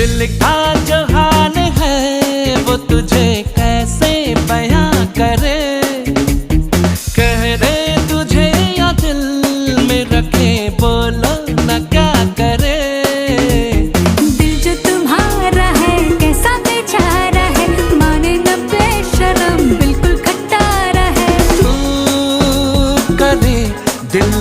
दिल का जो हाल है वो तुझे कैसे बयां करे। कह रहे तुझे या दिल में रखे, बोलो न क्या करे। दिल जो तुम्हारा है कैसा बेचारा है, माने न बेशरम बिल्कुल खट्टारा है। तू करे दिल